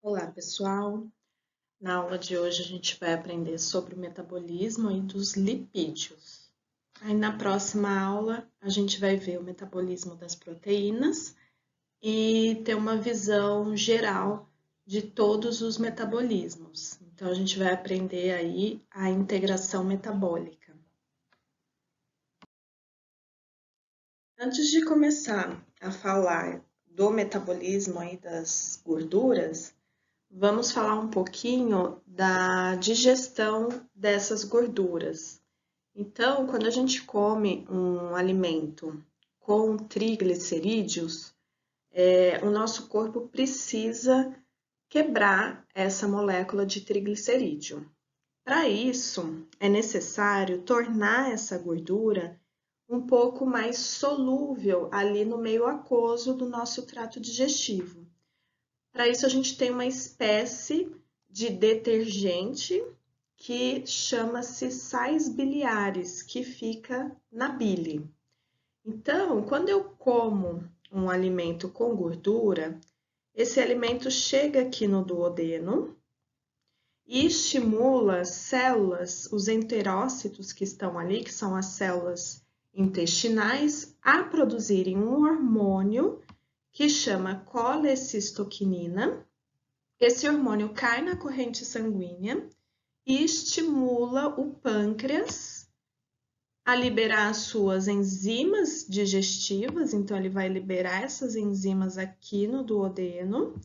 Olá, pessoal! Na aula de hoje a gente vai aprender sobre o metabolismo e dos lipídios. Aí na próxima aula a gente vai ver o metabolismo das proteínas e ter uma visão geral de todos os metabolismos. Então a gente vai aprender aí a integração metabólica. Antes de começar a falar do metabolismo aí das gorduras, vamos falar um pouquinho da digestão dessas gorduras. Então, quando a gente come um alimento com triglicerídeos, o nosso corpo precisa quebrar essa molécula de triglicerídeo. Para isso, é necessário tornar essa gordura um pouco mais solúvel ali no meio aquoso do nosso trato digestivo. Para isso, a gente tem uma espécie de detergente que chama-se sais biliares, que fica na bile. Então, quando eu como um alimento com gordura, esse alimento chega aqui no duodeno e estimula células, os enterócitos que estão ali, que são as células intestinais, a produzirem um hormônio que chama colecistoquinina. Esse hormônio cai na corrente sanguínea e estimula o pâncreas a liberar as suas enzimas digestivas, então ele vai liberar essas enzimas aqui no duodeno,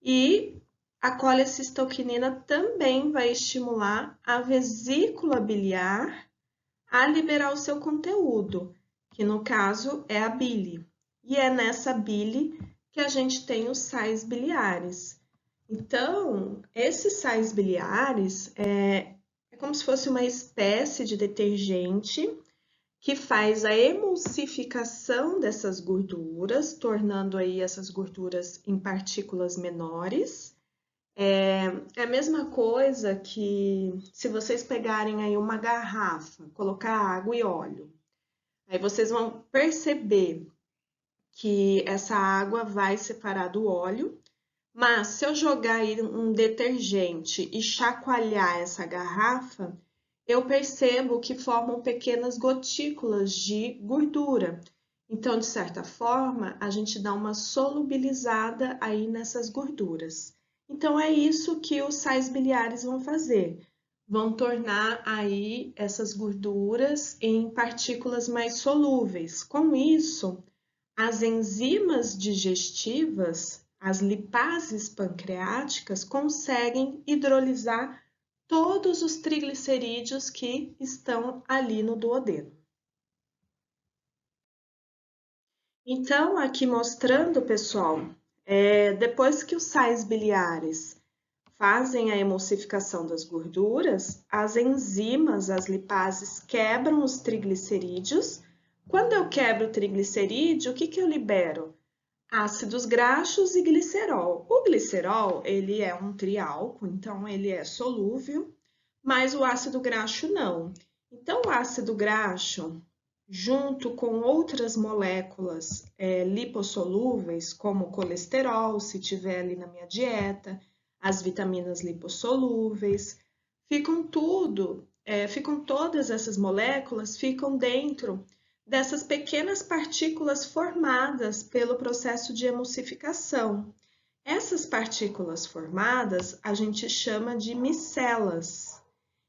e a colecistoquinina também vai estimular a vesícula biliar a liberar o seu conteúdo, que no caso é a bile. E é nessa bile que a gente tem os sais biliares. Então, esses sais biliares é como se fosse uma espécie de detergente que faz a emulsificação dessas gorduras, tornando aí essas gorduras em partículas menores. É a mesma coisa que se vocês pegarem aí uma garrafa, colocar água e óleo, aí vocês vão perceber que essa água vai separar do óleo, mas se eu jogar aí um detergente e chacoalhar essa garrafa, eu percebo que formam pequenas gotículas de gordura. Então, de certa forma, a gente dá uma solubilizada aí nessas gorduras. Então, é isso que os sais biliares vão fazer. Vão tornar aí essas gorduras em partículas mais solúveis. Com isso, as enzimas digestivas, as lipases pancreáticas, conseguem hidrolisar todos os triglicerídeos que estão ali no duodeno. Então, aqui mostrando, pessoal, depois que os sais biliares fazem a emulsificação das gorduras, as enzimas, as lipases, quebram os triglicerídeos. Quando eu quebro o triglicerídeo, o que eu libero? Ácidos graxos e glicerol. O glicerol, ele é um triálcool, então ele é solúvel, mas o ácido graxo não. Então, o ácido graxo, junto com outras moléculas lipossolúveis, como o colesterol, se tiver ali na minha dieta, as vitaminas lipossolúveis, ficam todas essas moléculas ficam dentro dessas pequenas partículas formadas pelo processo de emulsificação. Essas partículas formadas a gente chama de micelas.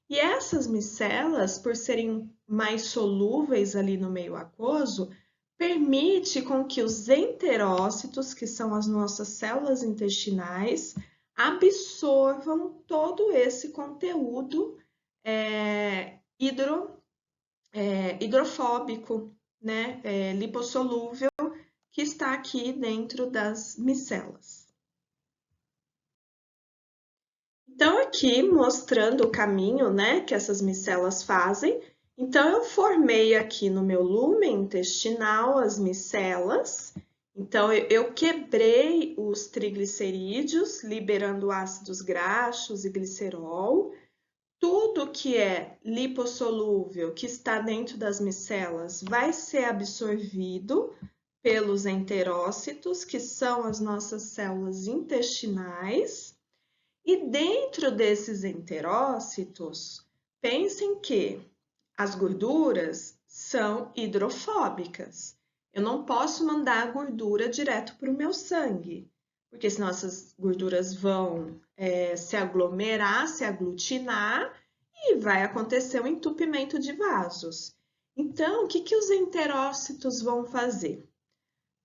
E essas micelas, por serem mais solúveis ali no meio aquoso, permite com que os enterócitos, que são as nossas células intestinais, absorvam todo esse conteúdo hidrofóbico, né, lipossolúvel, que está aqui dentro das micelas. Então, aqui mostrando o caminho, né, que essas micelas fazem. Então, eu formei aqui no meu lúmen intestinal as micelas. Então, eu quebrei os triglicerídeos, liberando ácidos graxos e glicerol. Tudo que é lipossolúvel, que está dentro das micelas, vai ser absorvido pelos enterócitos, que são as nossas células intestinais. E dentro desses enterócitos, pensem que as gorduras são hidrofóbicas. Eu não posso mandar a gordura direto para o meu sangue, porque senão essas gorduras vão se aglomerar, se aglutinar e vai acontecer um entupimento de vasos. Então, o que os enterócitos vão fazer?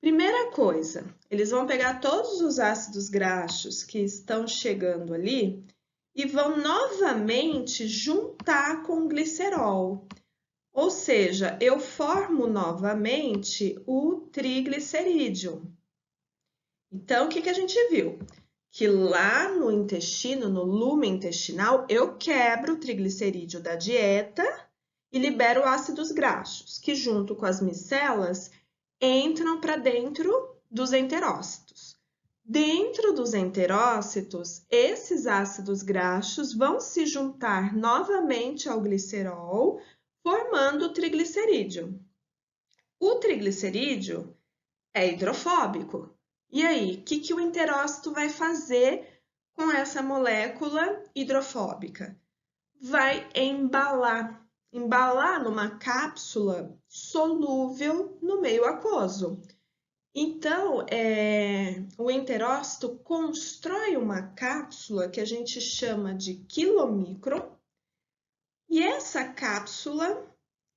Primeira coisa, eles vão pegar todos os ácidos graxos que estão chegando ali e vão novamente juntar com o glicerol. Ou seja, eu formo novamente o triglicerídeo. Então, o que a gente viu? Que lá no intestino, no lume intestinal, eu quebro o triglicerídeo da dieta e libero ácidos graxos, que junto com as micelas entram para dentro dos enterócitos. Dentro dos enterócitos, esses ácidos graxos vão se juntar novamente ao glicerol, formando o triglicerídeo. O triglicerídeo é hidrofóbico. E aí, o que o enterócito vai fazer com essa molécula hidrofóbica? Vai embalar numa cápsula solúvel no meio aquoso. Então, o enterócito constrói uma cápsula que a gente chama de quilomicron, e essa cápsula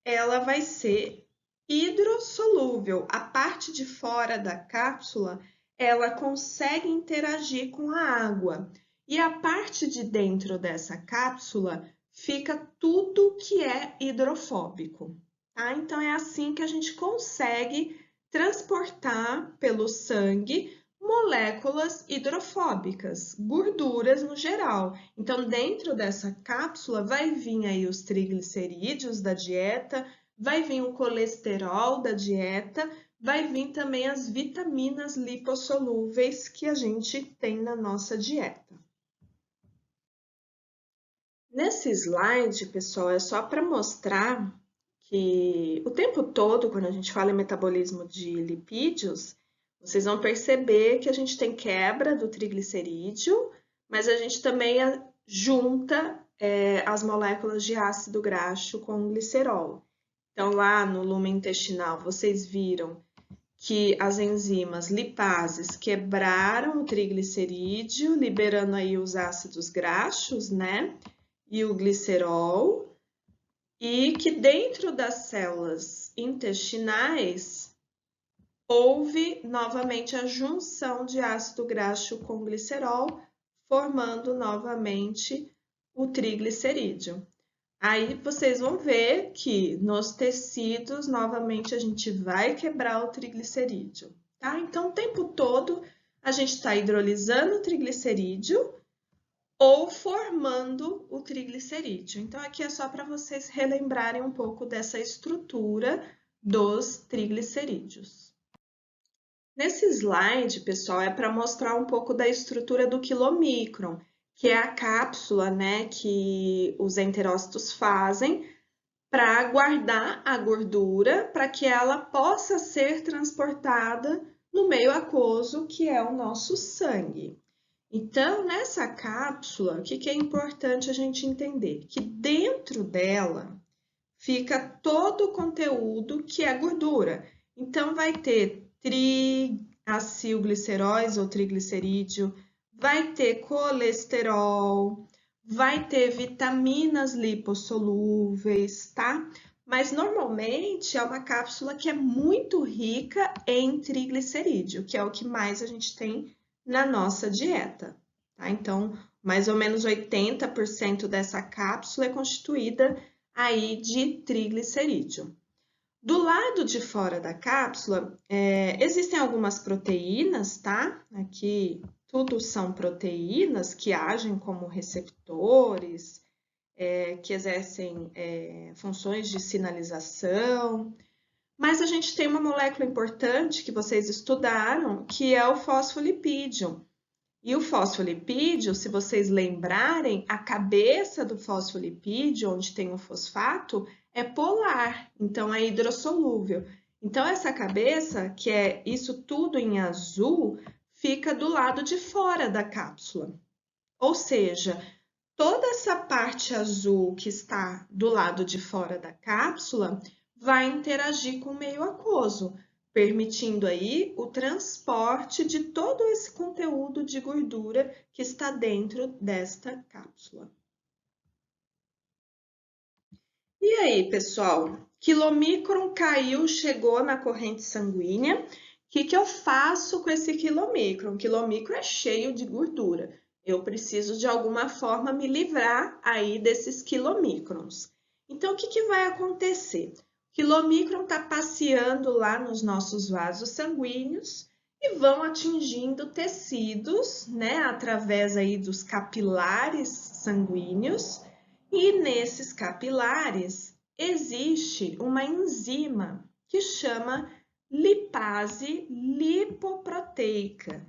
ela vai ser hidrossolúvel. A parte de fora da cápsula ela consegue interagir com a água, e a parte de dentro dessa cápsula fica tudo que é hidrofóbico. Tá? Então, é assim que a gente consegue transportar pelo sangue moléculas hidrofóbicas, gorduras no geral. Então, dentro dessa cápsula vai vir aí os triglicerídeos da dieta, vai vir o colesterol da dieta, vai vir também as vitaminas lipossolúveis que a gente tem na nossa dieta. Nesse slide, pessoal, é só para mostrar que o tempo todo, quando a gente fala em metabolismo de lipídios, vocês vão perceber que a gente tem quebra do triglicerídeo, mas a gente também junta as moléculas de ácido graxo com o glicerol. Então, lá no lume intestinal, vocês viram que as enzimas lipases quebraram o triglicerídeo, liberando aí os ácidos graxos, né? E o glicerol, e que dentro das células intestinais houve novamente a junção de ácido graxo com glicerol, formando novamente o triglicerídeo. Aí vocês vão ver que nos tecidos, novamente, a gente vai quebrar o triglicerídeo, tá? Então, o tempo todo, a gente está hidrolisando o triglicerídeo ou formando o triglicerídeo. Então, aqui é só para vocês relembrarem um pouco dessa estrutura dos triglicerídeos. Nesse slide, pessoal, é para mostrar um pouco da estrutura do quilomicron, que é a cápsula, né, que os enterócitos fazem para guardar a gordura para que ela possa ser transportada no meio aquoso, que é o nosso sangue. Então, nessa cápsula, o que é importante a gente entender? Que dentro dela fica todo o conteúdo que é gordura. Então, vai ter triacilgliceróis ou triglicerídeo, vai ter colesterol, vai ter vitaminas lipossolúveis, tá? Mas normalmente é uma cápsula que é muito rica em triglicerídeo, que é o que mais a gente tem na nossa dieta, tá? Então, mais ou menos 80% dessa cápsula é constituída aí de triglicerídeo. Do lado de fora da cápsula, existem algumas proteínas, tá? Aqui tudo são proteínas que agem como receptores, que exercem funções de sinalização. Mas a gente tem uma molécula importante que vocês estudaram, que é o fosfolipídio. E o fosfolipídio, se vocês lembrarem, a cabeça do fosfolipídio, onde tem o fosfato, é polar, então é hidrossolúvel. Então, essa cabeça, que é isso tudo em azul, fica do lado de fora da cápsula. Ou seja, toda essa parte azul que está do lado de fora da cápsula vai interagir com o meio aquoso, permitindo aí o transporte de todo esse conteúdo de gordura que está dentro desta cápsula. E aí, pessoal? Quilomicron caiu, chegou na corrente sanguínea. O que eu faço com esse quilomicron? O quilomicron é cheio de gordura. Eu preciso, de alguma forma, me livrar aí desses quilomicrons. Então, o que vai acontecer? O quilomicron está passeando lá nos nossos vasos sanguíneos e vão atingindo tecidos, né, através aí dos capilares sanguíneos. E nesses capilares existe uma enzima que chama lipase lipoproteica.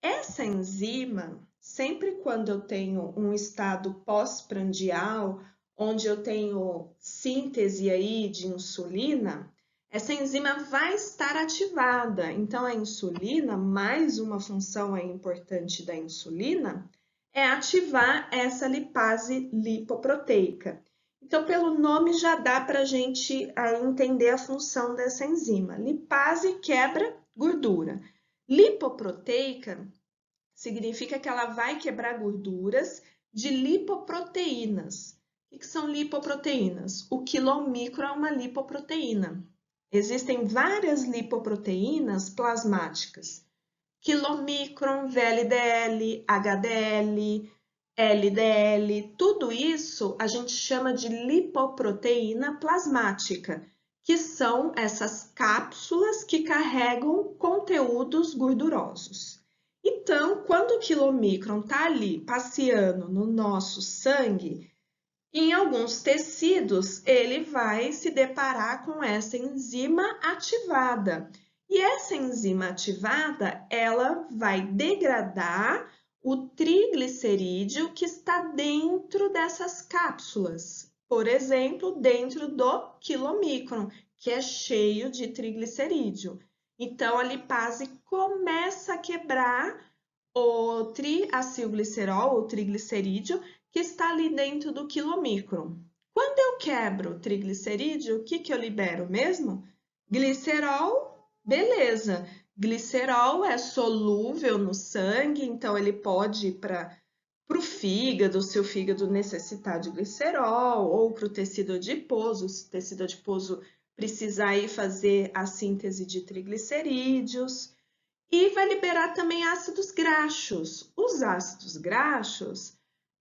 Essa enzima, sempre quando eu tenho um estado pós-prandial, onde eu tenho síntese aí de insulina, essa enzima vai estar ativada. Então, a insulina, mais uma função aí importante da insulina, é ativar essa lipase lipoproteica. Então, pelo nome já dá para a gente entender a função dessa enzima. Lipase quebra gordura. Lipoproteica significa que ela vai quebrar gorduras de lipoproteínas. O que são lipoproteínas? O quilomicron é uma lipoproteína. Existem várias lipoproteínas plasmáticas. Quilomicron, VLDL, HDL, LDL, tudo isso a gente chama de lipoproteína plasmática, que são essas cápsulas que carregam conteúdos gordurosos. Então, quando o quilomicron está ali passeando no nosso sangue, em alguns tecidos ele vai se deparar com essa enzima ativada. E essa enzima ativada, ela vai degradar o triglicerídeo que está dentro dessas cápsulas. Por exemplo, dentro do quilomicron, que é cheio de triglicerídeo. Então, a lipase começa a quebrar o triacilglicerol, o triglicerídeo, que está ali dentro do quilomicron. Quando eu quebro o triglicerídeo, o que eu libero mesmo? Glicerol. Beleza, glicerol é solúvel no sangue, então ele pode ir para o fígado, se o fígado necessitar de glicerol, ou para o tecido adiposo, se o tecido adiposo precisar ir fazer a síntese de triglicerídeos. E vai liberar também ácidos graxos. Os ácidos graxos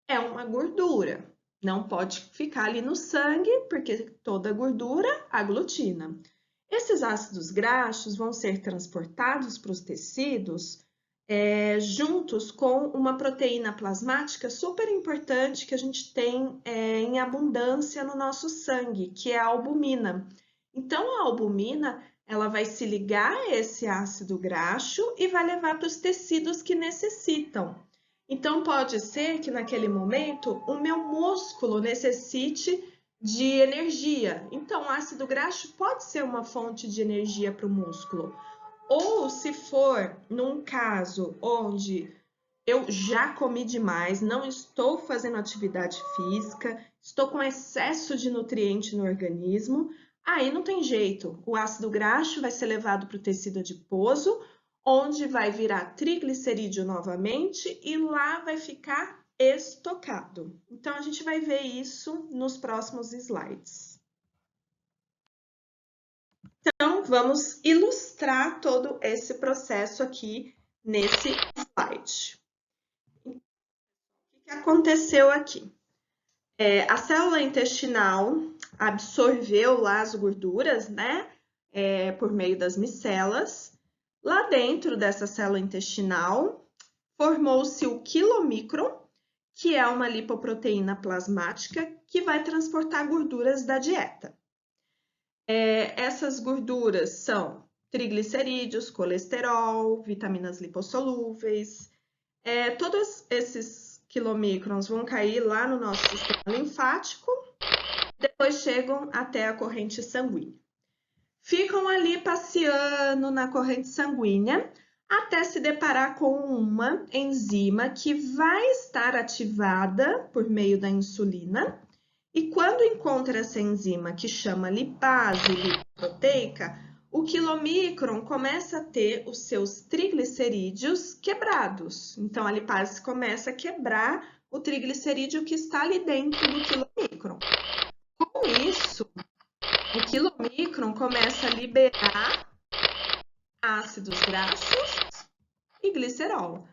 é uma gordura, não pode ficar ali no sangue, porque toda gordura aglutina. Esses ácidos graxos vão ser transportados para os tecidos juntos com uma proteína plasmática super importante que a gente tem em abundância no nosso sangue, que é a albumina. Então, a albumina ela vai se ligar a esse ácido graxo e vai levar para os tecidos que necessitam. Então, pode ser que naquele momento o meu músculo necessite de energia. Então, o ácido graxo pode ser uma fonte de energia para o músculo. Ou se for num caso onde eu já comi demais, não estou fazendo atividade física, estou com excesso de nutriente no organismo, aí não tem jeito. O ácido graxo vai ser levado para o tecido adiposo, onde vai virar triglicerídeo novamente e lá vai ficar estocado. Então, a gente vai ver isso nos próximos slides. Então, vamos ilustrar todo esse processo aqui nesse slide. O que aconteceu aqui? A célula intestinal absorveu lá as gorduras, né? Por meio das micelas. Lá dentro dessa célula intestinal, formou-se o quilomicron, que é uma lipoproteína plasmática que vai transportar gorduras da dieta. Essas gorduras são triglicerídeos, colesterol, vitaminas lipossolúveis. Todos esses quilomicrons vão cair lá no nosso sistema linfático, depois chegam até a corrente sanguínea. Ficam ali passeando na corrente sanguínea até se deparar com uma enzima que vai estar ativada por meio da insulina. E quando encontra essa enzima que chama lipase lipoproteica, o quilomicron começa a ter os seus triglicerídeos quebrados. Então, a lipase começa a quebrar o triglicerídeo que está ali dentro do quilomicron. Com isso, o quilomicron começa a liberar ácidos graxos e glicerol.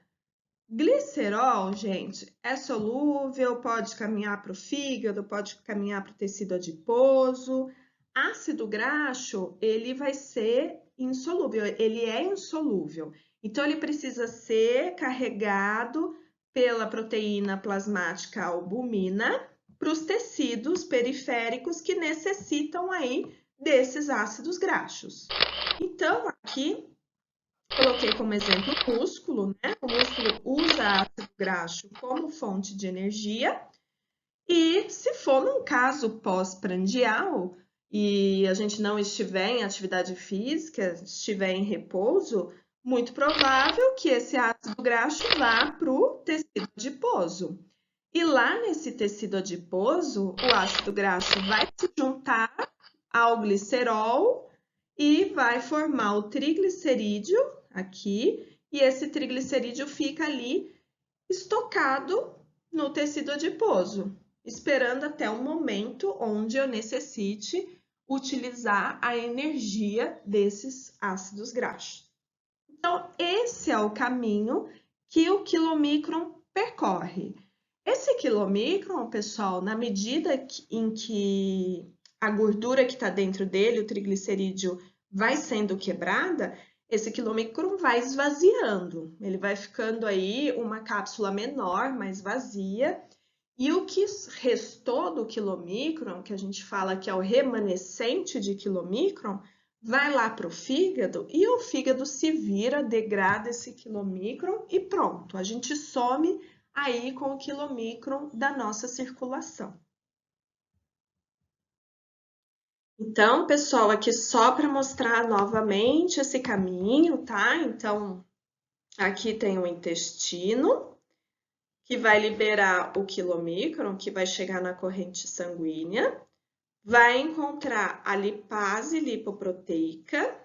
Glicerol, gente, é solúvel, pode caminhar para o fígado, pode caminhar para o tecido adiposo. Ácido graxo, ele vai ser insolúvel, ele é insolúvel. Então, ele precisa ser carregado pela proteína plasmática albumina para os tecidos periféricos que necessitam aí desses ácidos graxos. Então, aqui coloquei como exemplo o músculo, né? O músculo usa ácido graxo como fonte de energia. E se for num caso pós-prandial e a gente não estiver em atividade física, estiver em repouso, muito provável que esse ácido graxo vá para o tecido adiposo. E lá nesse tecido adiposo, o ácido graxo vai se juntar ao glicerol e vai formar o triglicerídeo aqui, e esse triglicerídeo fica ali estocado no tecido adiposo, esperando até o momento onde eu necessite utilizar a energia desses ácidos graxos. Então, esse é o caminho que o quilomicron percorre. Esse quilomicron, pessoal, na medida em que a gordura que está dentro dele, o triglicerídeo, vai sendo quebrada, esse quilomicron vai esvaziando. Ele vai ficando aí uma cápsula menor, mais vazia. E o que restou do quilomicron, que a gente fala que é o remanescente de quilomicron, vai lá para o fígado e o fígado se vira, degrada esse quilomicron e pronto. A gente some aí com o quilomicron da nossa circulação. Então, pessoal, aqui só para mostrar novamente esse caminho, tá? Então, aqui tem o intestino, que vai liberar o quilomicron, que vai chegar na corrente sanguínea, vai encontrar a lipase lipoproteica,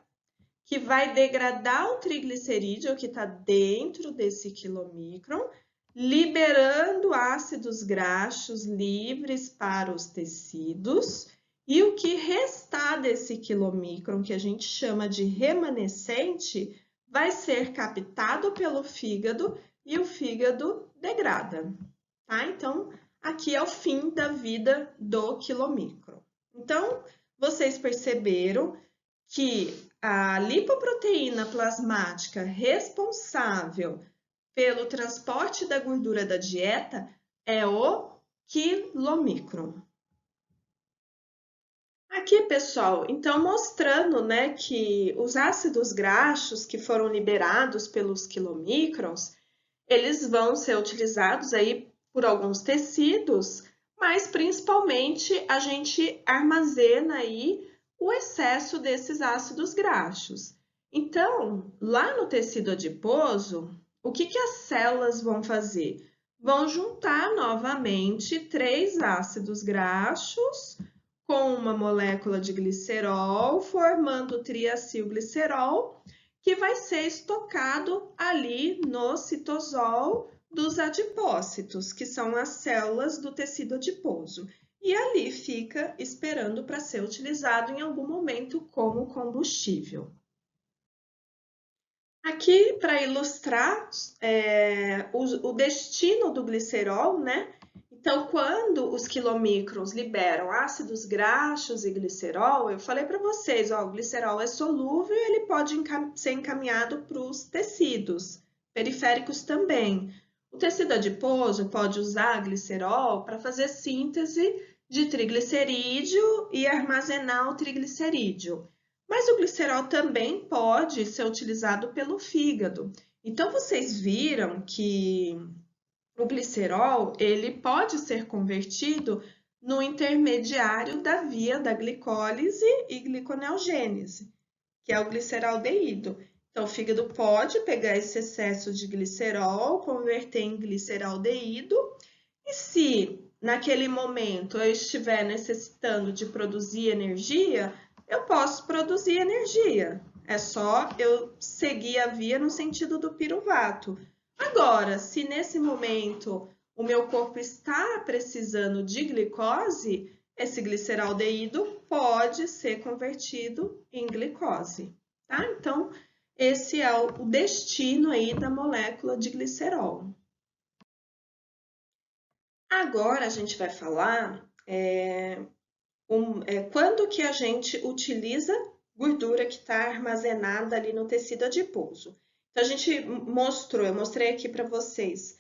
que vai degradar o triglicerídeo que está dentro desse quilomicron, liberando ácidos graxos livres para os tecidos. E o que restar desse quilomicron, que a gente chama de remanescente, vai ser captado pelo fígado e o fígado degrada, tá? Então, aqui é o fim da vida do quilomicron. Então, vocês perceberam que a lipoproteína plasmática responsável pelo transporte da gordura da dieta é o quilomicron. Aqui, pessoal, então mostrando, né, que os ácidos graxos que foram liberados pelos quilomicrons, eles vão ser utilizados aí por alguns tecidos, mas principalmente a gente armazena aí o excesso desses ácidos graxos. Então, lá no tecido adiposo, o que as células vão fazer? Vão juntar novamente 3 ácidos graxos com uma molécula de glicerol, formando o triacilglicerol, que vai ser estocado ali no citosol dos adipócitos, que são as células do tecido adiposo. E ali fica esperando para ser utilizado em algum momento como combustível. Aqui, para ilustrar o destino do glicerol, né? Então, quando os quilomicrons liberam ácidos graxos e glicerol, eu falei para vocês, ó, o glicerol é solúvel e ele pode ser encaminhado para os tecidos periféricos também. O tecido adiposo pode usar glicerol para fazer síntese de triglicerídeo e armazenar o triglicerídeo. Mas o glicerol também pode ser utilizado pelo fígado. Então, vocês viram que o glicerol, ele pode ser convertido no intermediário da via da glicólise e gliconeogênese, que é o gliceraldeído. Então, o fígado pode pegar esse excesso de glicerol, converter em gliceraldeído, e se naquele momento eu estiver necessitando de produzir energia, eu posso produzir energia. É só eu seguir a via no sentido do piruvato. Agora, se nesse momento o meu corpo está precisando de glicose, esse gliceraldeído pode ser convertido em glicose, tá? Então, esse é o destino aí da molécula de glicerol. Agora a gente vai falar quando que a gente utiliza gordura que está armazenada ali no tecido adiposo. Então, eu mostrei aqui para vocês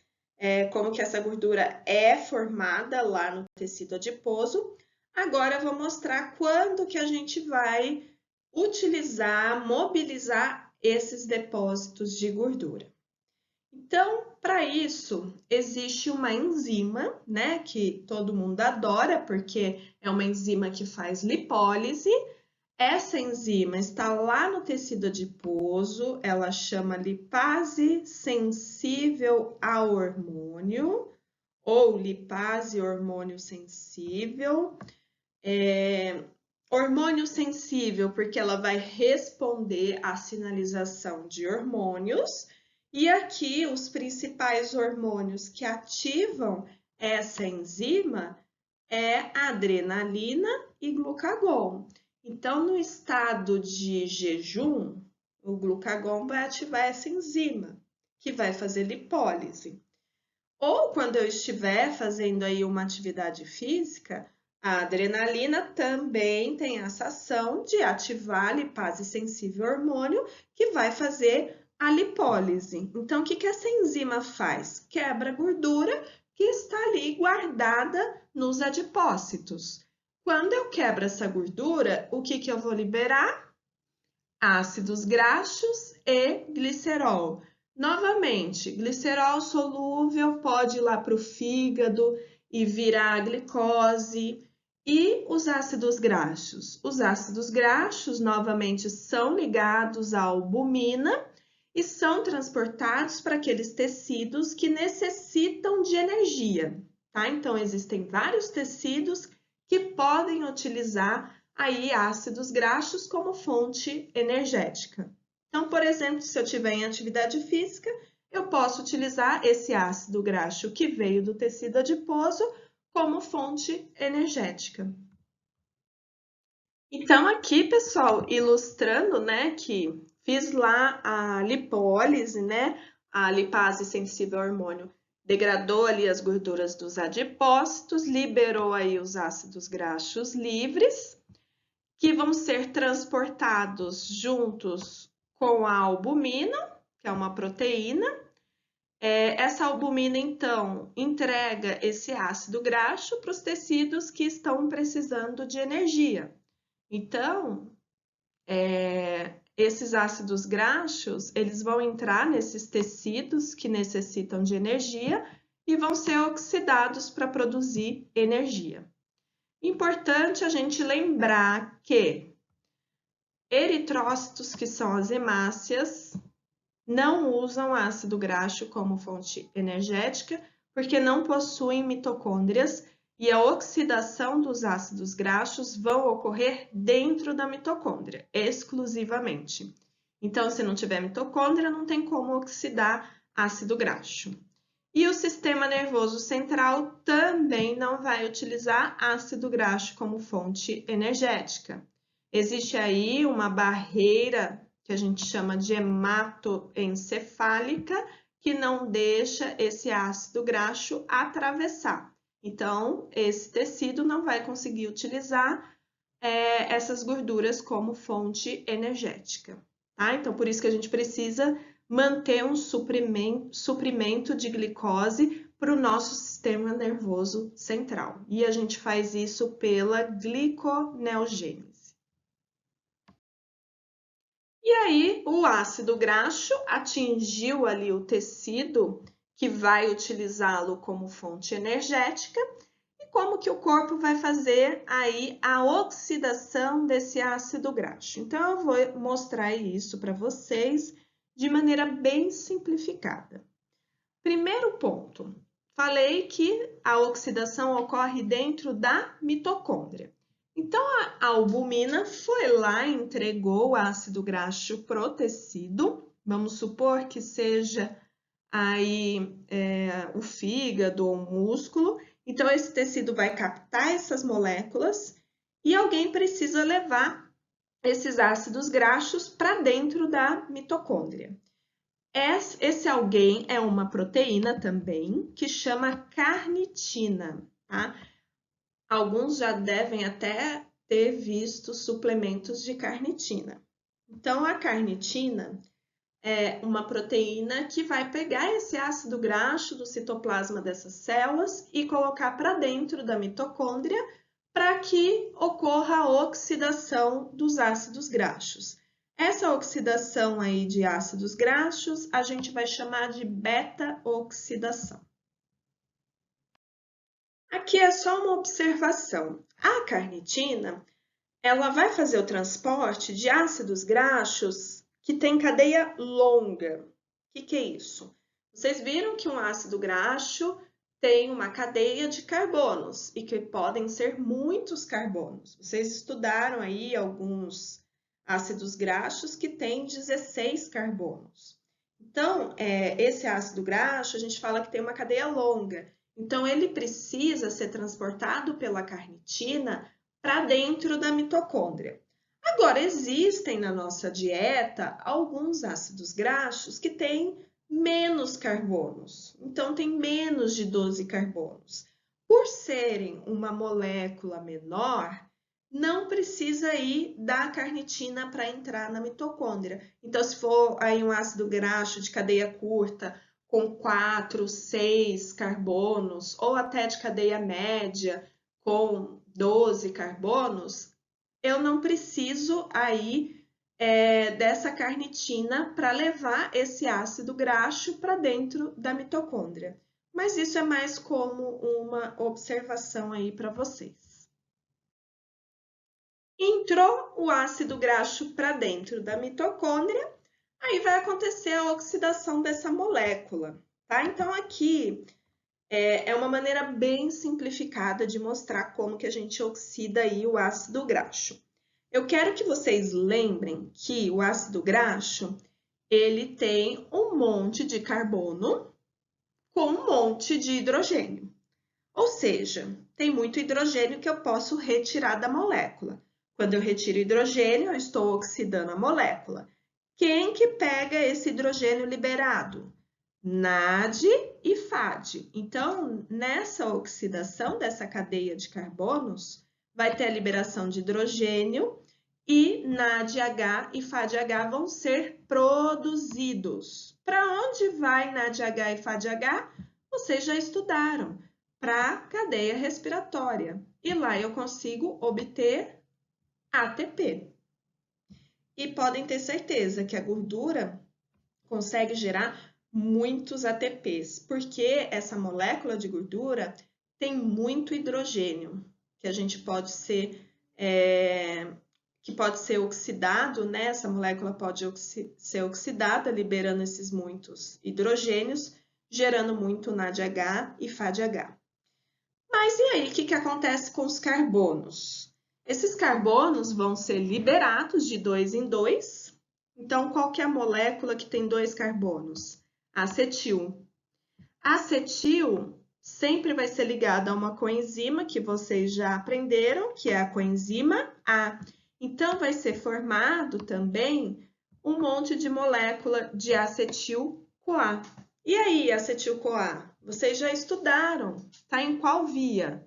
como que essa gordura é formada lá no tecido adiposo. Agora eu vou mostrar quando que a gente vai utilizar, mobilizar esses depósitos de gordura. Então, para isso, existe uma enzima, né, que todo mundo adora, porque é uma enzima que faz lipólise. Essa enzima está lá no tecido adiposo, ela chama lipase sensível ao hormônio, ou lipase hormônio sensível. Hormônio sensível, porque ela vai responder à sinalização de hormônios. E aqui, os principais hormônios que ativam essa enzima é a adrenalina e glucagon. Então, no estado de jejum, o glucagon vai ativar essa enzima, que vai fazer lipólise. Ou quando eu estiver fazendo aí uma atividade física, a adrenalina também tem essa ação de ativar a lipase sensível ao hormônio, que vai fazer a lipólise. Então, o que essa enzima faz? Quebra a gordura que está ali guardada nos adipócitos. Quando eu quebro essa gordura, o que eu vou liberar? Ácidos graxos e glicerol. Novamente, glicerol solúvel pode ir lá para o fígado e virar glicose. E os ácidos graxos? Os ácidos graxos, novamente, são ligados à albumina e são transportados para aqueles tecidos que necessitam de energia, tá? Então, existem vários tecidos que podem utilizar aí ácidos graxos como fonte energética. Então, por exemplo, se eu estiver em atividade física, eu posso utilizar esse ácido graxo que veio do tecido adiposo como fonte energética. Então, aqui, pessoal, ilustrando, né, que fiz lá a lipólise, né, a lipase sensível ao hormônio degradou ali as gorduras dos adipócitos, liberou aí os ácidos graxos livres, que vão ser transportados juntos com a albumina, que é uma proteína. Essa albumina, então, entrega esse ácido graxo para os tecidos que estão precisando de energia. Então, esses ácidos graxos, eles vão entrar nesses tecidos que necessitam de energia e vão ser oxidados para produzir energia. Importante a gente lembrar que eritrócitos, que são as hemácias, não usam ácido graxo como fonte energética, porque não possuem mitocôndrias e a oxidação dos ácidos graxos vão ocorrer dentro da mitocôndria, exclusivamente. Então, se não tiver mitocôndria, não tem como oxidar ácido graxo. E o sistema nervoso central também não vai utilizar ácido graxo como fonte energética. Existe aí uma barreira que a gente chama de hematoencefálica, que não deixa esse ácido graxo atravessar. Então, esse tecido não vai conseguir utilizar essas gorduras como fonte energética, tá? Então, por isso que a gente precisa manter um suprimento de glicose para o nosso sistema nervoso central. E a gente faz isso pela gliconeogênese. E aí, o ácido graxo atingiu ali o tecido que vai utilizá-lo como fonte energética. E como que o corpo vai fazer aí a oxidação desse ácido graxo? Então, eu vou mostrar isso para vocês de maneira bem simplificada. Primeiro ponto, falei que a oxidação ocorre dentro da mitocôndria. Então, a albumina foi lá e entregou o ácido graxo pro tecido. Vamos supor que seja aí o fígado ou o músculo. Então, esse tecido vai captar essas moléculas e alguém precisa levar esses ácidos graxos para dentro da mitocôndria. Esse alguém é uma proteína também, que chama carnitina, tá? Alguns já devem até ter visto suplementos de carnitina. Então, a carnitina é uma proteína que vai pegar esse ácido graxo do citoplasma dessas células e colocar para dentro da mitocôndria para que ocorra a oxidação dos ácidos graxos. Essa oxidação aí de ácidos graxos a gente vai chamar de beta-oxidação. Aqui é só uma observação. A carnitina, ela vai fazer o transporte de ácidos graxos que tem cadeia longa. O que é isso? Vocês viram que um ácido graxo tem uma cadeia de carbonos e que podem ser muitos carbonos. Vocês estudaram aí alguns ácidos graxos que têm 16 carbonos. Então, esse ácido graxo, a gente fala que tem uma cadeia longa. Então, ele precisa ser transportado pela carnitina para dentro da mitocôndria. Agora, existem na nossa dieta alguns ácidos graxos que têm menos carbonos, então tem menos de 12 carbonos. Por serem uma molécula menor, não precisa ir da carnitina para entrar na mitocôndria. Então, se for aí um ácido graxo de cadeia curta, com 4, 6 carbonos, ou até de cadeia média, com 12 carbonos, eu não preciso aí dessa carnitina para levar esse ácido graxo para dentro da mitocôndria. Mas isso é mais como uma observação aí para vocês. Entrou o ácido graxo para dentro da mitocôndria, aí vai acontecer a oxidação dessa molécula, tá? Então, aqui é uma maneira bem simplificada de mostrar como que a gente oxida aí o ácido graxo. Eu quero que vocês lembrem que o ácido graxo, ele tem um monte de carbono com um monte de hidrogênio. Ou seja, tem muito hidrogênio que eu posso retirar da molécula. Quando eu retiro hidrogênio, eu estou oxidando a molécula. Quem que pega esse hidrogênio liberado? NAD e FAD. Então, nessa oxidação dessa cadeia de carbonos, vai ter a liberação de hidrogênio e NADH e FADH vão ser produzidos. Para onde vai NADH e FADH? Vocês já estudaram. Para a cadeia respiratória. E lá eu consigo obter ATP. E podem ter certeza que a gordura consegue gerar muitos ATPs, porque essa molécula de gordura tem muito hidrogênio, que a gente pode ser oxidado, né? Essa molécula pode ser oxidada, liberando esses muitos hidrogênios, gerando muito NADH e FADH. Mas e aí, o que acontece com os carbonos? Esses carbonos vão ser liberados de 2 em 2. Então, qual que é a molécula que tem 2 carbonos? Acetil. Acetil sempre vai ser ligada a uma coenzima que vocês já aprenderam, que é a coenzima A. Então, vai ser formado também um monte de molécula de acetil-CoA. E aí, acetil-CoA? Vocês já estudaram. Está em qual via?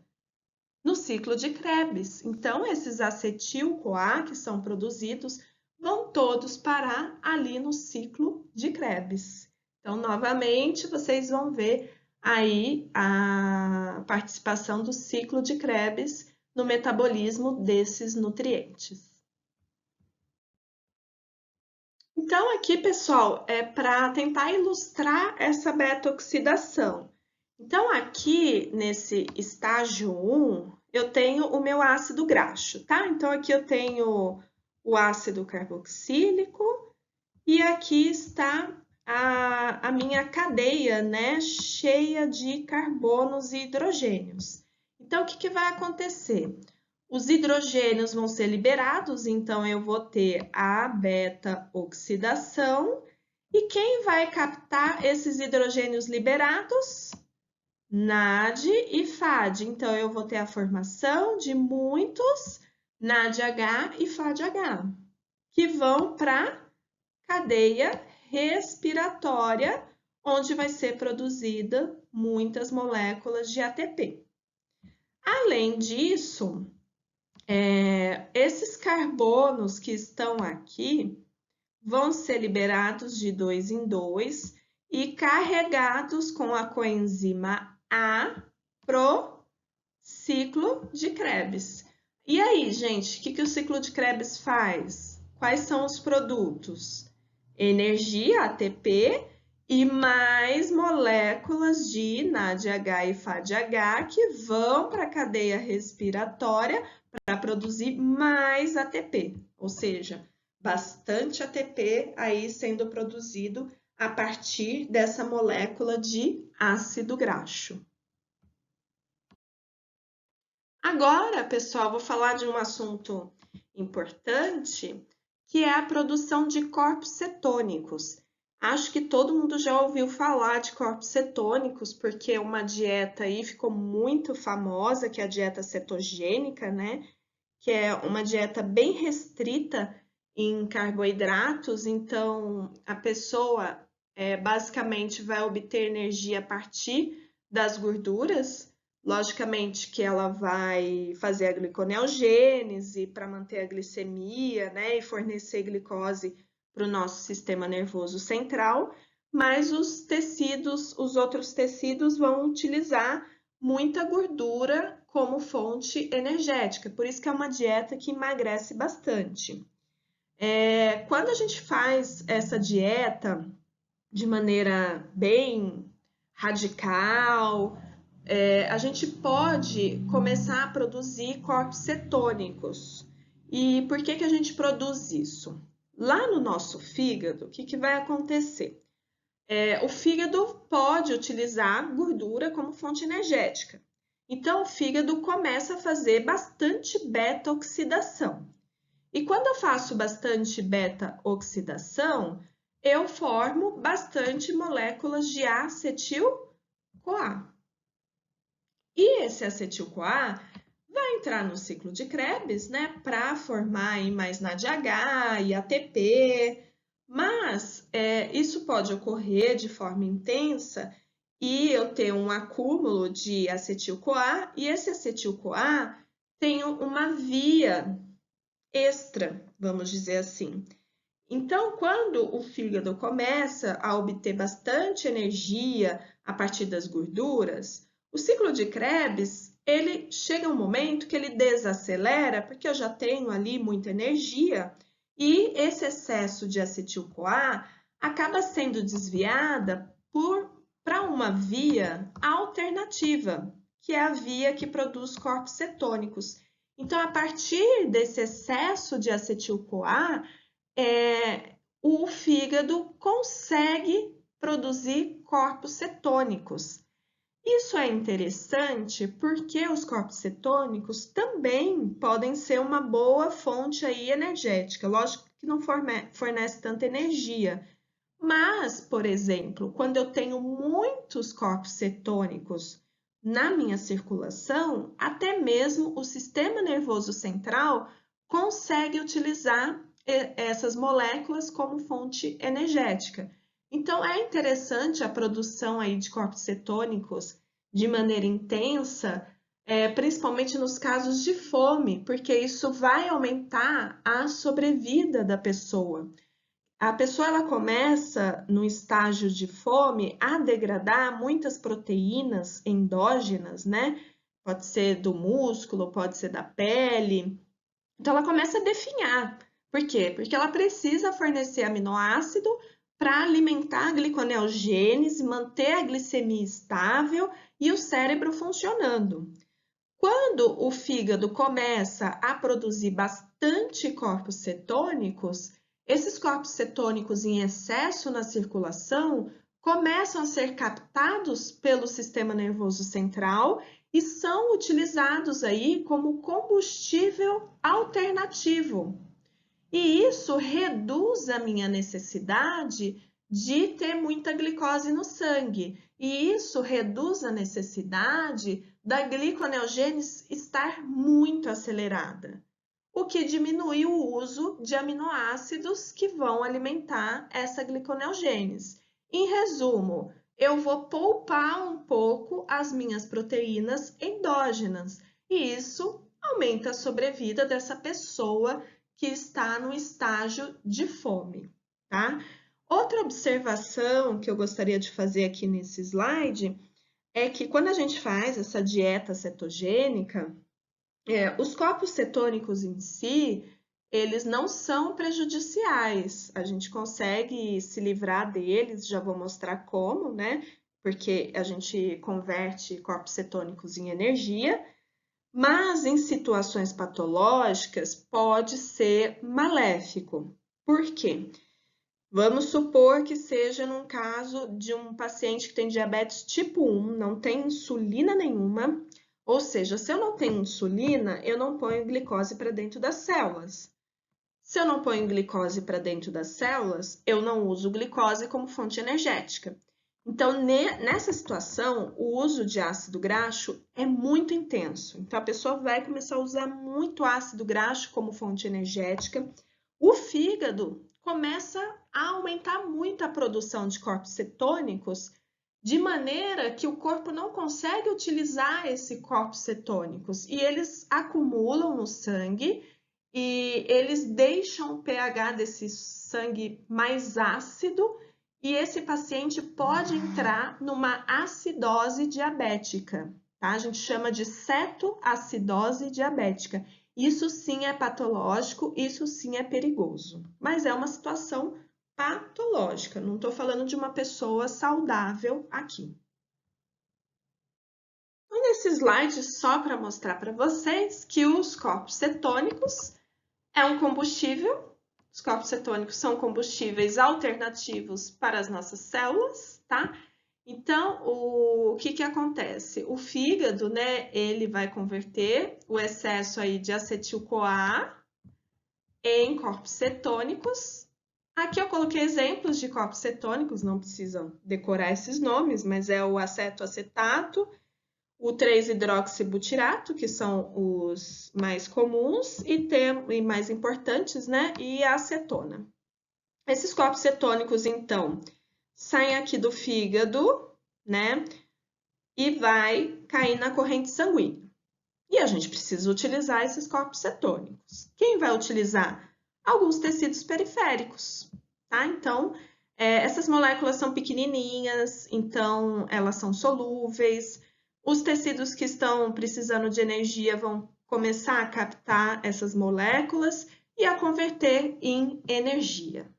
No ciclo de Krebs. Então, esses acetil-CoA que são produzidos vão todos parar ali no ciclo de Krebs. Então, novamente, vocês vão ver aí a participação do ciclo de Krebs no metabolismo desses nutrientes. Então, aqui, pessoal, é para tentar ilustrar essa beta-oxidação. Então, aqui nesse estágio 1, eu tenho o meu ácido graxo, tá? Então, aqui eu tenho o ácido carboxílico E aqui está a minha cadeia, né, cheia de carbonos e hidrogênios. Então, o que vai acontecer? Os hidrogênios vão ser liberados, então eu vou ter a beta-oxidação. E quem vai captar esses hidrogênios liberados? NAD e FAD. Então, eu vou ter a formação de muitos NADH e FADH, que vão para a cadeia respiratória, onde vai ser produzida muitas moléculas de ATP. Além disso, esses carbonos que estão aqui vão ser liberados de 2 em 2 e carregados com a coenzima A pro ciclo de Krebs. E aí, gente, o que o ciclo de Krebs faz? Quais são os produtos? Energia, ATP, e mais moléculas de NADH e FADH que vão para a cadeia respiratória para produzir mais ATP, ou seja, bastante ATP aí sendo produzido a partir dessa molécula de ácido graxo. Agora, pessoal, vou falar de um assunto importante, que é a produção de corpos cetônicos. Acho que todo mundo já ouviu falar de corpos cetônicos, porque uma dieta aí ficou muito famosa, que é a dieta cetogênica, né? Que é uma dieta bem restrita em carboidratos, então a pessoa basicamente vai obter energia a partir das gorduras. Logicamente que ela vai fazer a gliconeogênese para manter a glicemia, né, e fornecer glicose para o nosso sistema nervoso central, mas os outros tecidos vão utilizar muita gordura como fonte energética, por isso que é uma dieta que emagrece bastante. Quando a gente faz essa dieta de maneira bem radical, a gente pode começar a produzir corpos cetônicos. E por que a gente produz isso? Lá no nosso fígado, o que vai acontecer? O fígado pode utilizar gordura como fonte energética. Então, o fígado começa a fazer bastante beta-oxidação. E quando eu faço bastante beta-oxidação, eu formo bastante moléculas de acetil-CoA. E esse acetil-CoA vai entrar no ciclo de Krebs, né, para formar mais NADH e ATP, mas isso pode ocorrer de forma intensa e eu ter um acúmulo de acetil-CoA, e esse acetil-CoA tem uma via extra, vamos dizer assim. Então, quando o fígado começa a obter bastante energia a partir das gorduras, o ciclo de Krebs, ele chega um momento que ele desacelera, porque eu já tenho ali muita energia, e esse excesso de acetil-CoA acaba sendo desviada para uma via alternativa, que é a via que produz corpos cetônicos. Então, a partir desse excesso de acetil-CoA, o fígado consegue produzir corpos cetônicos. Isso é interessante porque os corpos cetônicos também podem ser uma boa fonte aí energética. Lógico que não fornece tanta energia, mas, por exemplo, quando eu tenho muitos corpos cetônicos na minha circulação, até mesmo o sistema nervoso central consegue utilizar essas moléculas como fonte energética. Então, é interessante a produção aí de corpos cetônicos de maneira intensa, principalmente nos casos de fome, porque isso vai aumentar a sobrevida da pessoa. A pessoa ela começa no estágio de fome a degradar muitas proteínas endógenas, né? Pode ser do músculo, pode ser da pele. Então ela começa a definhar. Por quê? Porque ela precisa fornecer aminoácido para alimentar a gliconeogênese, manter a glicemia estável e o cérebro funcionando. Quando o fígado começa a produzir bastante corpos cetônicos, Esses corpos cetônicos em excesso na circulação começam a ser captados pelo sistema nervoso central e são utilizados aí como combustível alternativo. E isso reduz a minha necessidade de ter muita glicose no sangue. E isso reduz a necessidade da gliconeogênese estar muito acelerada, o que diminui o uso de aminoácidos que vão alimentar essa gliconeogênese. Em resumo, eu vou poupar um pouco as minhas proteínas endógenas e isso aumenta a sobrevida dessa pessoa que está no estágio de fome, tá? Outra observação que eu gostaria de fazer aqui nesse slide é que quando a gente faz essa dieta cetogênica, os corpos cetônicos em si, eles não são prejudiciais. A gente consegue se livrar deles, já vou mostrar como, né? Porque a gente converte corpos cetônicos em energia, mas em situações patológicas pode ser maléfico. Por quê? Vamos supor que seja num caso de um paciente que tem diabetes tipo 1, não tem insulina nenhuma, ou seja, se eu não tenho insulina, eu não ponho glicose para dentro das células. Se eu não ponho glicose para dentro das células, eu não uso glicose como fonte energética. Então, nessa situação, o uso de ácido graxo é muito intenso. Então, a pessoa vai começar a usar muito ácido graxo como fonte energética. O fígado começa a aumentar muito a produção de corpos cetônicos, de maneira que o corpo não consegue utilizar esses corpos cetônicos e eles acumulam no sangue e eles deixam o pH desse sangue mais ácido e esse paciente pode entrar numa acidose diabética, tá? A gente chama de cetoacidose diabética. Isso sim é patológico, isso sim é perigoso, mas é uma situação patológica, não estou falando de uma pessoa saudável aqui. Então, nesse slide, só para mostrar para vocês que os corpos cetônicos é um combustível. Os corpos cetônicos são combustíveis alternativos para as nossas células, tá? Então, o que acontece? O fígado, né, ele vai converter o excesso aí de acetil-CoA em corpos cetônicos. Aqui eu coloquei exemplos de corpos cetônicos, não precisam decorar esses nomes, mas é o acetoacetato, o 3-hidroxibutirato, que são os mais comuns e mais importantes, né? E a acetona. Esses corpos cetônicos, então, saem aqui do fígado, né? E vai cair na corrente sanguínea. E a gente precisa utilizar esses corpos cetônicos. Quem vai utilizar? Alguns tecidos periféricos, tá? Então, essas moléculas são pequenininhas, então elas são solúveis. Os tecidos que estão precisando de energia vão começar a captar essas moléculas e a converter em energia.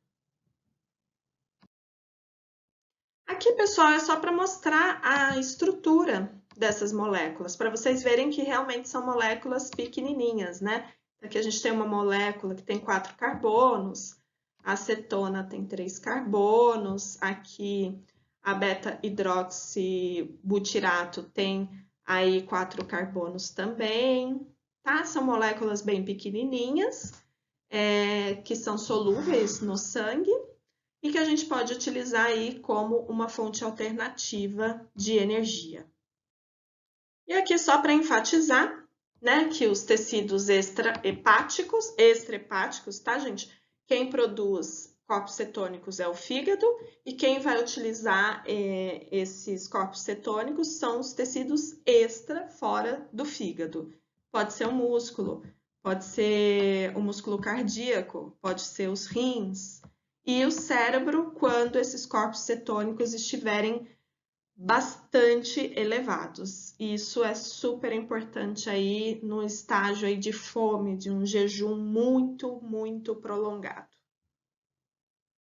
Aqui, pessoal, é só para mostrar a estrutura dessas moléculas, para vocês verem que realmente são moléculas pequenininhas, né? Aqui a gente tem uma molécula que tem 4 carbonos, a acetona tem 3 carbonos, aqui a beta-hidroxibutirato tem aí 4 carbonos também, tá? São moléculas bem pequenininhas, que são solúveis no sangue e que a gente pode utilizar aí como uma fonte alternativa de energia. E aqui só para enfatizar, né, que os tecidos extrahepáticos, tá, gente? Quem produz corpos cetônicos é o fígado e quem vai utilizar esses corpos cetônicos são os tecidos extra fora do fígado. Pode ser o músculo, pode ser o músculo cardíaco, pode ser os rins e o cérebro quando esses corpos cetônicos estiverem bastante elevados. Isso é super importante aí no estágio aí de fome, de um jejum muito, muito prolongado.